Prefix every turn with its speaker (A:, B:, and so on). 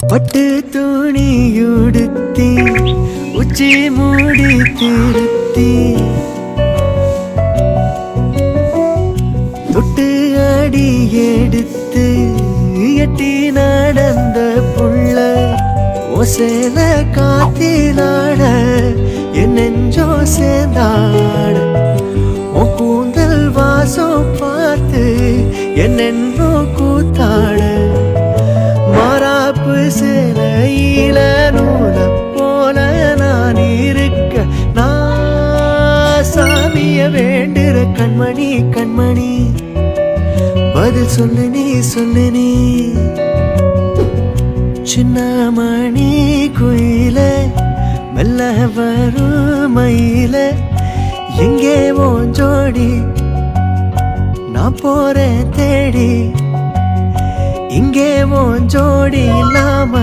A: பட்டு துணியுடுத்தி உச்சி மூடி திருத்தி தொட்டு அடி எடுத்து எட்டி நடந்த புள்ள ஓசேல காத்திலாட என் நெஞ்சோ சேர்ந்தாட உன் கூந்தல் வாசம் பார்த்து என்னென்னோ கூத்தாட மாறாப்பு சிலையில நூல போல நான் இருக்க நான் சாமிய வேண்டுற கண்மணி கண்மணி பதில் சொல்லு நீ சின்ன மணி குயில மெல்ல வரும் மயில எங்கே உன் ஜோடி நான் போறேன் தேடி இங்கே உன் ஜோடி இல்லாம